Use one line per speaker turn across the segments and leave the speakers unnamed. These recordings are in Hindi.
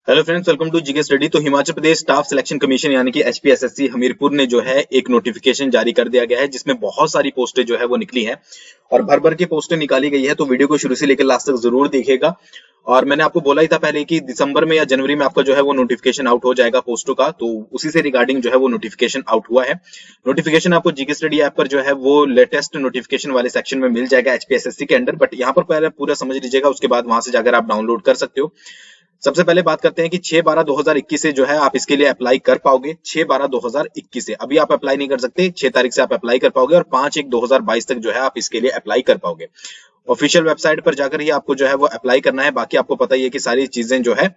Hello friends, welcome to GK study. तो Himachal Pradesh staff selection commission यानी कि एचपीएसएससी हमीरपुर ने जो है एक नोटिफिकेशन जारी कर दिया गया है, जिसमें बहुत सारी पोस्टें जो है वो निकली हैं और भर भर के पोस्टें निकाली गई है। तो वीडियो को शुरू से लेकर लास्ट तक जरूर देखिएगा। और मैंने आपको बोला ही था पहले कि दिसंबर में या जनवरी में आपका जो है वो नोटिफिकेशन आउट हो जाएगा पोस्टों का, तो उसी से रिगार्डिंग जो है वो नोटिफिकेशन आउट हुआ है। नोटिफिकेशन आपको जीके स्टडी ऐप पर जो है वो लेटेस्ट नोटिफिकेशन वाले सेक्शन में मिल जाएगा एचपीएसएससी के अंडर, बट यहाँ पर पहले पूरा समझ लीजिएगा, उसके बाद वहां से जाकर आप डाउनलोड कर सकते हो। सबसे पहले बात करते हैं कि 6/12/2021 से जो है आप इसके लिए अप्लाई कर पाओगे। 6/12/2021 से अभी आप अप्लाई नहीं कर सकते, 6 तारीख से आप अप्लाई कर पाओगे और 5/1/2022 तक जो है आप इसके लिए अप्लाई कर पाओगे। ऑफिशियल वेबसाइट पर जाकर ही आपको जो है वो अप्लाई करना है। बाकी आपको पता ही है कि सारी चीजें जो है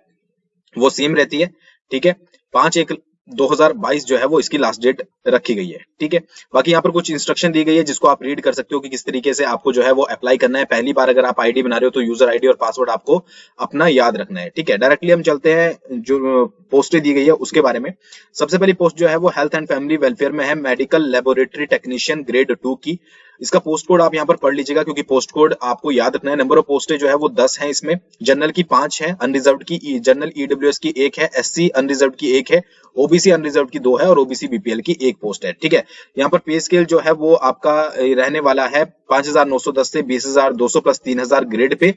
वो सेम रहती है। ठीक है, 5/1/2022 जो है वो इसकी लास्ट डेट रखी गई है। ठीक है, बाकी यहाँ पर कुछ इंस्ट्रक्शन दी गई है जिसको आप रीड कर सकते हो कि किस तरीके से आपको जो है वो अप्लाई करना है। पहली बार अगर आप आईडी बना रहे हो तो यूजर आईडी और पासवर्ड आपको अपना याद रखना है। ठीक है, डायरेक्टली हम चलते हैं जो पोस्टें दी गई है उसके बारे में। सबसे पहली पोस्ट जो है वो हेल्थ एंड फैमिली वेलफेयर में है, मेडिकल लेबोरेटरी टेक्नीशियन ग्रेड 2 की। इसका पोस्ट कोड आप यहाँ पर पढ़ लीजिएगा क्योंकि पोस्ट कोड आपको याद रखना है। नंबर ऑफ पोस्टें जो है वो 10 है इसमें। जनरल की 5 है, अनरिजर्व्ड की जनरल ईडब्ल्यूएस की 1 है, एससी अनरिजर्व्ड की 1 है, ओबीसी अनरिजर्व्ड की 2 है और ओबीसी बीपीएल की 1 पोस्ट है। ठीक है, यहाँ पर पे स्केल जो है वो आपका रहने वाला है 5,910 से 20,200 प्लस 3,000 ग्रेड पे।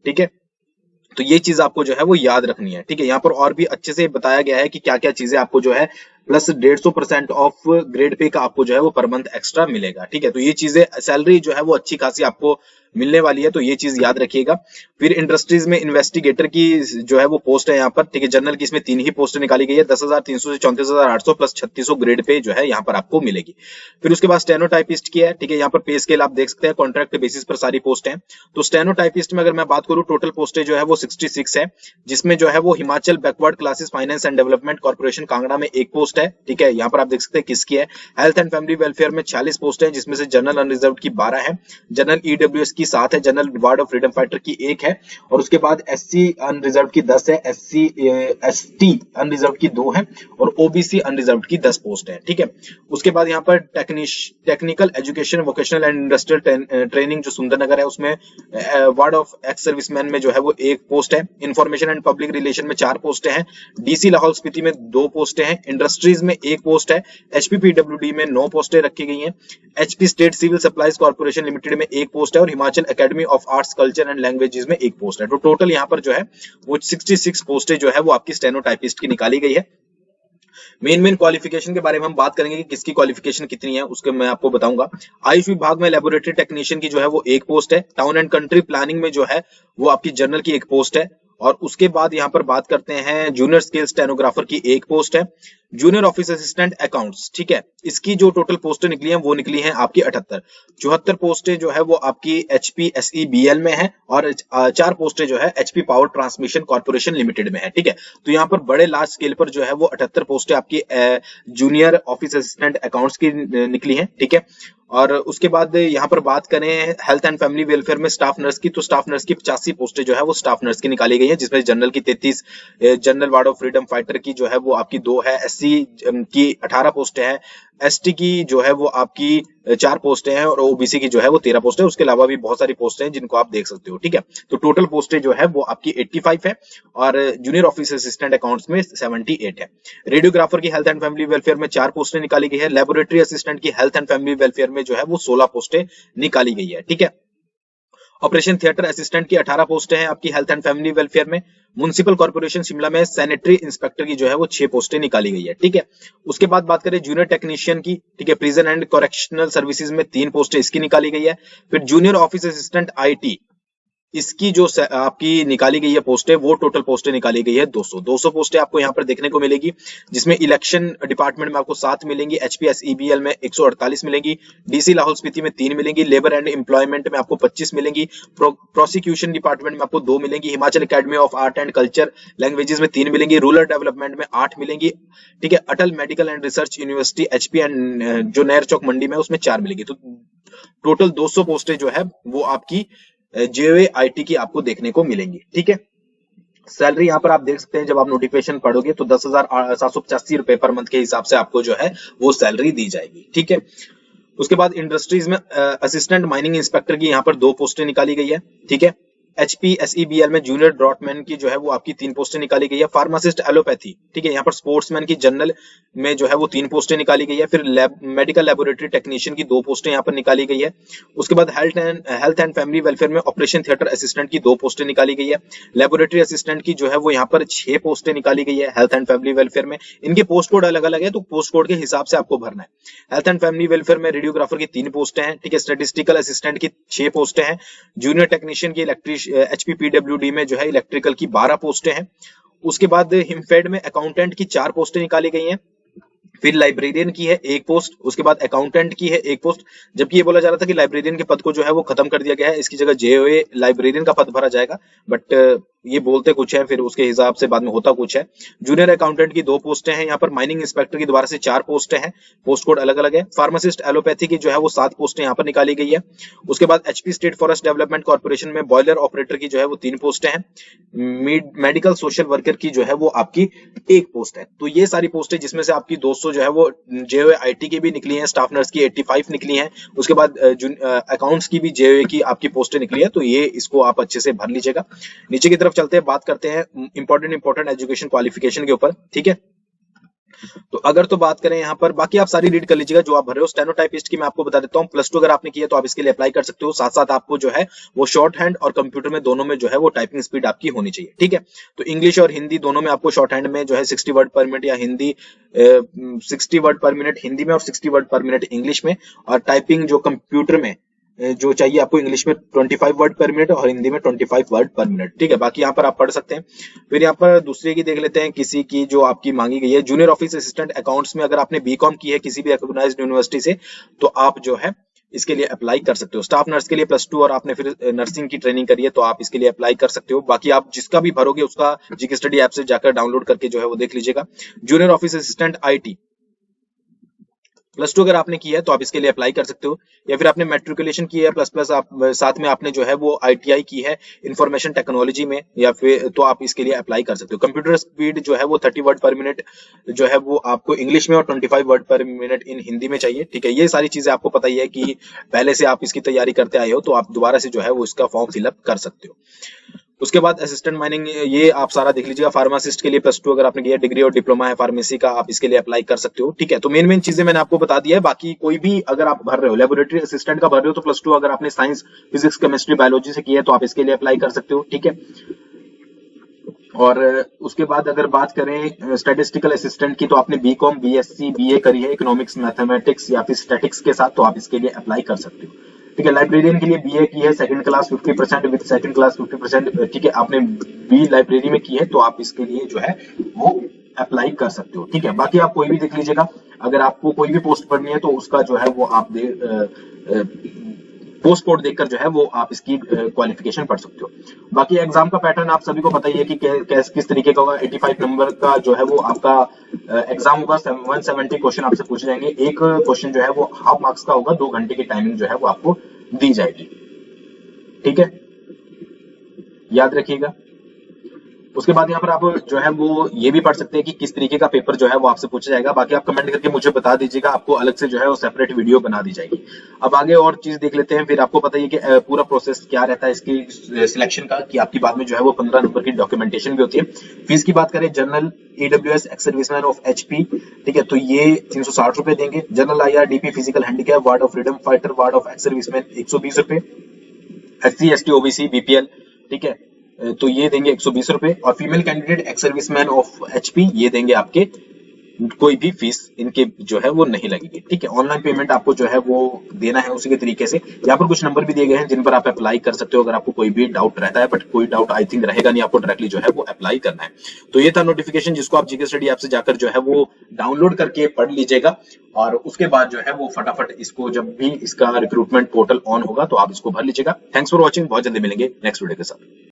ठीक है, तो ये चीज आपको जो है वो याद रखनी है। ठीक है, यहाँ पर और भी अच्छे से बताया गया है कि क्या क्या चीजें आपको जो है प्लस 150% ऑफ ग्रेड पे का आपको जो है वो पर मंथ एक्स्ट्रा मिलेगा। ठीक है, तो ये चीजें सैलरी जो है वो अच्छी खासी आपको मिलने वाली है, तो ये चीज याद रखिएगा। फिर इंडस्ट्रीज में इन्वेस्टिगेटर की जो है वो पोस्ट है यहाँ पर। ठीक है, जनरल की इसमें 3 ही पोस्ट निकाली गई है। 10,300 से 34,800 प्लस 3600 ग्रेड पे जो है यहाँ पर आपको मिलेगी। फिर उसके बाद स्टेनोटाइपिस्ट की है। ठीक है, यहाँ पर पे स्केल आप देख सकते हैं, कॉन्ट्रैक्ट बेसिस पर सारी पोस्ट है। तो स्टेनोटाइपिस्ट में अगर मैं बात करूँ, टोटल पोस्टें जो है वो 66 है, जिसमें जो है वो Himachal backward classes finance and development corporation Kangra में 1 पोस्ट है। ठीक है, यहाँ पर आप देख सकते हैं किसकी है। हेल्थ एंड फैमिली वेलफेयर में 46 पोस्ट है, जिसमें से जनरल अनरिजर्व्ड की 12 है, जनरल ईडब्ल्यूएस की 7 है, general ward of freedom fighter की 1 है और उसके बाद एससी अनरिजर्व्ड की 10 है, एसटी अनरिजर्व्ड की 2 है और ओबीसी अनरिजर्व्ड की 10 पोस्ट है। ठीक है, उसके बाद यहाँ पर technical education vocational and industrial training जो सुंदरनगर है उसमें वार्ड ऑफ एक्स सर्विसमैन में जो है वो 1 पोस्ट है। इंफॉर्मेशन एंड पब्लिक रिलेशन में 4 पोस्टें हैं। डीसी लाहौल स्पीति में 2 पोस्टें हैं। इंडस्ट्रीज में 1 पोस्ट है। एचपीपीडब्ल्यूडी में 9 पोस्टें रखी गई हैं। HP state civil supplies corporation limited में 1 पोस्ट है और Himachal academy of arts culture and languages में 1 पोस्ट है। तो टोटल यहाँ पर जो है वो 66 पोस्टें जो है वो आपकी स्टेनोटाइपिस्ट की निकाली गई है। मेन क्वालिफिकेशन के बारे में हम बात करेंगे कि किसकी क्वालिफिकेशन कितनी है, उसके मैं आपको बताऊंगा। आयुष विभाग में लेबोरेटरी टेक्नीशियन की जो है वो 1 पोस्ट है। टाउन एंड कंट्री प्लानिंग में जो है वो आपकी जनरल की 1 पोस्ट है और उसके बाद यहाँ पर बात करते हैं जूनियर स्केल स्टेनोग्राफर की 1 पोस्ट है। जूनियर ऑफिस असिस्टेंट अकाउंट्स, ठीक है, इसकी जो टोटल पोस्टें निकली हैं वो निकली हैं आपकी 78। 74 पोस्टें जो है वो आपकी HPSEBL में है और 4 पोस्टें जो है HP power transmission corporation limited में है। ठीक है, तो यहाँ पर बड़े लार्ज स्केल पर जो है वो 78 पोस्टें आपकी जूनियर ऑफिस असिस्टेंट अकाउंट्स की निकली हैं। ठीक है, और उसके बाद यहाँ पर बात करें हेल्थ एंड फैमिली वेलफेयर में स्टाफ नर्स की, तो स्टाफ नर्स की 85 पोस्टें जो है वो स्टाफ नर्स की निकाली गई है, जिसमें जनरल की 33, general ward of freedom fighter की जो है वो आपकी 2 है, एससी की 18 पोस्टें हैं, एसटी की जो है वो आपकी 4 पोस्टें हैं और ओबीसी की जो है वो 13 पोस्टें हैं। उसके अलावा भी बहुत सारी पोस्टें हैं जिनको आप देख सकते हो। ठीक है, तो टोटल पोस्टें जो है वो आपकी 85 है और जूनियर ऑफिस असिस्टेंट अकाउंट्स में 78 है। रेडियोग्राफर की हेल्थ एंड फैमिली वेलफेयर में 4 पोस्टें निकाली गई है। लेबोरेटरी असिस्टेंट की हेल्थ एंड फैमिली वेलफेयर में जो है वो 16 पोस्टें निकाली गई है। ठीक है, ऑपरेशन थिएटर असिस्टेंट की 18 पोस्टें हैं आपकी हेल्थ एंड फैमिली वेलफेयर में। म्युनिसिपल कॉर्पोरेशन शिमला में सैनिटरी इंस्पेक्टर की जो है वो 6 पोस्टें निकाली गई है। ठीक है, उसके बाद बात करें जूनियर टेक्नीशियन की, ठीक है, प्रिजन एंड करेक्शनल सर्विसेज में 3 पोस्टें इसकी निकाली गई है। फिर जूनियर ऑफिस असिस्टेंट IT, इसकी जो आपकी निकाली गई है पोस्टें, वो टोटल पोस्टें निकाली गई है 200 पोस्टें आपको यहाँ पर देखने को मिलेगी, जिसमें इलेक्शन डिपार्टमेंट में आपको 7 मिलेंगी, HPSEBL में 148 मिलेंगी, डीसी लाहौल स्पीति में 3 मिलेंगी, लेबर एंड एम्प्लॉयमेंट में आपको 25 मिलेंगी, प्रोसिक्यूशन डिपार्टमेंट में आपको 2 मिलेंगी, Himachal academy of art and culture languages में 3 मिलेंगी, रूरल डेवलपमेंट में 8 मिलेंगी। ठीक है, Atal medical and research university HP and जो नहर चौक मंडी में उसमें 4 मिलेगी। तो टोटल 200 पोस्टें जो है वो आपकी JOAIT की आपको देखने को मिलेंगी। ठीक है, सैलरी यहाँ पर आप देख सकते हैं, जब आप नोटिफिकेशन पढ़ोगे तो 10,785 रुपए पर मंथ के हिसाब से आपको जो है वो सैलरी दी जाएगी। ठीक है, उसके बाद इंडस्ट्रीज में असिस्टेंट माइनिंग इंस्पेक्टर की यहाँ पर 2 पोस्टें निकाली गई है। ठीक है, HPSEBL में जूनियर ड्रॉटमैन की जो है वो आपकी 3 पोस्टें निकाली गई है। फार्मासिस्ट एलोपैथी, ठीक है, यहाँ पर स्पोर्ट्समैन की जनरल में जो है वो 3 पोस्टें निकाली गई है। फिर मेडिकल लेबोरेटरी टेक्नीशियन की 2 पोस्टें यहाँ पर निकाली गई है। उसके बाद हेल्थ एंड फैमिली वेलफेयर में ऑपरेशन थिएटर असिस्टेंट की 2 पोस्टें निकाली गई है। लेबोरेटरी असिस्टेंट की जो है वो यहाँ पर 6 पोस्टें निकाली गई है हेल्थ एंड फैमिली वेलफेयर में। इनके पोस्ट कोड अलग अलग है, तो पोस्ट कोड के हिसाब से आपको भरना है। हेल्थ एंड फैमिली वेलफेयर में रेडियोग्राफर की 3 पोस्टें हैं, ठीक है। स्टैटिस्टिकल असिस्टेंट की 6 पोस्टें हैं। जूनियर टेक्नीशियन की HPPWD में जो है इलेक्ट्रिकल की 12 पोस्टें हैं। उसके बाद हिमफेड में अकाउंटेंट की 4 पोस्टें निकाली गई हैं। फिर लाइब्रेरियन की है 1 पोस्ट, उसके बाद अकाउंटेंट की है 1 पोस्ट। जबकि ये बोला जा रहा था कि लाइब्रेरियन के पद को जो है वो खत्म कर दिया गया है, इसकी जगह JOA लाइब्रेरियन का पद भरा जाएगा, बट ये बोलते कुछ है, फिर उसके हिसाब से बाद में होता कुछ है। जूनियर अकाउंटेंट की 2 पोस्टें हैं। यहाँ पर माइनिंग इंस्पेक्टर की दोबारा से 4 पोस्टें हैं, पोस्ट कोड अलग अलग है। फार्मासिस्ट एलोपैथी की जो है वो 7 पोस्टें यहाँ पर निकाली गई है। उसके बाद HP state forest development corporation में बॉयलर ऑपरेटर की जो है वो 3 पोस्टें हैं। मेडिकल सोशल वर्कर की जो है वो आपकी 1 पोस्ट है। तो ये सारी पोस्टें जिसमें से आपकी 200 जो है वो JOA IT की भी निकली हैं, स्टाफ नर्स की 85 निकली हैं। उसके बाद अकाउंट्स की भी JOA की आपकी पोस्टें निकली है, तो ये इसको आप अच्छे से भर लीजिएगा। नीचे की तरफ चलते हैं, बात करते हैं इंपॉर्टेंट एजुकेशन क्वालिफिकेशन के ऊपर, ठीक है। तो अगर तो बात करें यहाँ पर, बाकी आप सारी रीड कर लीजिएगा जो आप भर रहे हो। स्टेनोटाइपिस्ट की मैं आपको बता देता हूँ, +2 अगर आपने किया तो आप इसके लिए अप्लाई कर सकते हो। साथ साथ आपको जो है वो शॉर्ट हैंड और कंप्यूटर में दोनों में जो है वो टाइपिंग स्पीड आपकी होनी चाहिए, ठीक है। तो इंग्लिश और हिंदी दोनों में आपको शॉर्ट हैंड में जो है 60 वर्ड पर मिनट या हिंदी 60 वर्ड पर मिनट हिंदी में और 60 वर्ड पर मिनट इंग्लिश में, और टाइपिंग जो कंप्यूटर में जो चाहिए आपको इंग्लिश में 25 वर्ड पर मिनट और हिंदी में 25 वर्ड पर मिनट, ठीक है। बाकी यहाँ पर आप पढ़ सकते हैं। फिर यहाँ पर दूसरे की देख लेते हैं, किसी की जो आपकी मांगी गई है जूनियर ऑफिस असिस्टेंट अकाउंट्स में। अगर आपने BCom की है किसी भी रिकॉग्नाइज्ड यूनिवर्सिटी से, तो आप जो है इसके लिए अप्लाई कर सकते हो। स्टाफ नर्स के लिए +2 और आपने फिर नर्सिंग की ट्रेनिंग करी है तो आप इसके लिए अप्लाई कर सकते हो। बाकी आप जिसका भी भरोगे उसका GK स्टडी ऐप से जाकर डाउनलोड करके जो है वो देख लीजिएगा। जूनियर ऑफिस असिस्टेंट IT +2 अगर आपने की है तो आप इसके लिए अप्लाई कर सकते हो। या फिर आपने मैट्रिकुलेशन की है प्लस आप साथ में आपने जो है वो ITI की है इंफॉर्मेशन टेक्नोलॉजी में, या फिर तो आप इसके लिए अप्लाई कर सकते हो। कंप्यूटर स्पीड जो है वो 30 वर्ड पर मिनट जो है वो आपको इंग्लिश में और 25 वर्ड पर मिनट इन हिंदी में चाहिए, ठीक है। ये सारी चीजें आपको पता ही है कि पहले से आप इसकी तैयारी करते आए हो, तो आप दोबारा से जो है वो इसका फॉर्म फिलअप कर सकते हो। उसके बाद असिस्टेंट माइनिंग, ये आप सारा देख लीजिएगा। फार्मासिस्ट के लिए +2 अगर आपने किया, डिग्री और डिप्लोमा है फार्मेसी का, आप इसके लिए अप्लाई कर सकते हो, ठीक है। तो मेन चीजें मैंने आपको बता दिया है। बाकी कोई भी अगर आप भर रहे हो, लेबोरेटरी असिस्टेंट का भर रहे हो तो +2 अगर आपने साइंस फिजिक्स केमिस्ट्री बायोलॉजी से किया है तो आप इसके लिए अप्लाई कर सकते हो, ठीक है। और उसके बाद अगर बात करें स्टैटिस्टिकल असिस्टेंट की, तो आपने BCom BSc BA करी है इकोनॉमिक्स मैथमेटिक्स या फिर स्टैटिक्स के साथ, तो आप इसके लिए अप्लाई कर सकते हो, ठीक है। लाइब्रेरियन के लिए BA की है, second class 50% with second class 50%, ठीक है। आपने B लाइब्रेरी में की है तो आप इसके लिए जो है वो अप्लाई कर सकते हो, ठीक है। बाकी आप कोई भी देख लीजिएगा, अगर आपको कोई भी पोस्ट भरनी है तो उसका जो है वो आप पोस्ट कोड देखकर जो है वो आप इसकी क्वालिफिकेशन पढ़ सकते हो। बाकी एग्जाम का पैटर्न आप सभी को पता ही है कि किस तरीके का होगा। 85 नंबर का जो है वो आपका एग्जाम होगा। 170 क्वेश्चन आपसे पूछे जाएंगे। एक क्वेश्चन जो है वो हाफ मार्क्स का होगा। 2 घंटे की टाइमिंग जो है वो आपको दी जाएगी, ठीक है, याद रखिएगा। उसके बाद यहाँ पर आप जो है वो ये भी पढ़ सकते हैं कि किस तरीके का पेपर जो है वो आपसे पूछा जाएगा। बाकी आप कमेंट करके मुझे बता दीजिएगा, आपको अलग से जो है वो सेपरेट वीडियो बना दी जाएगी। अब आगे और चीज देख लेते हैं। फिर आपको पता ही है कि पूरा प्रोसेस क्या रहता है इसकी सिलेक्शन का, कि आपकी बाद में जो है वो 15 नंबर की डॉक्यूमेंटेशन भी होती है। फीस की बात करें, general AWS ex serviceman of HP, ठीक है, तो ये 360 रुपए देंगे। General IR DP physical handicap ward of freedom fighter ward of ex serviceman 120 रुपए। SC ST OBC BPL, ठीक है, तो ये देंगे 120 रुपए। और female candidate ex serviceman of HP ये देंगे आपके, कोई भी फीस इनके जो है वो नहीं लगेगी, ठीक है। ऑनलाइन पेमेंट आपको जो है वो देना है उसी के तरीके से। यहाँ पर कुछ नंबर भी दिए गए हैं जिन पर आप अप्लाई कर सकते हो अगर आपको कोई भी डाउट रहता है, बट कोई डाउट आई थिंक रहेगा नहीं, आपको डायरेक्टली जो है वो अप्लाई करना है। तो ये था नोटिफिकेशन जिसको आप GK स्टडी ऐप से जाकर जो है वो डाउनलोड करके पढ़ लीजिएगा। और उसके बाद जो है वो फटाफट इसको, जब भी इसका रिक्रूटमेंट पोर्टल ऑन होगा तो आप इसको भर लीजिएगा। थैंक्स फॉर वॉचिंग, बहुत जल्दी मिलेंगे नेक्स्ट वीडियो के साथ।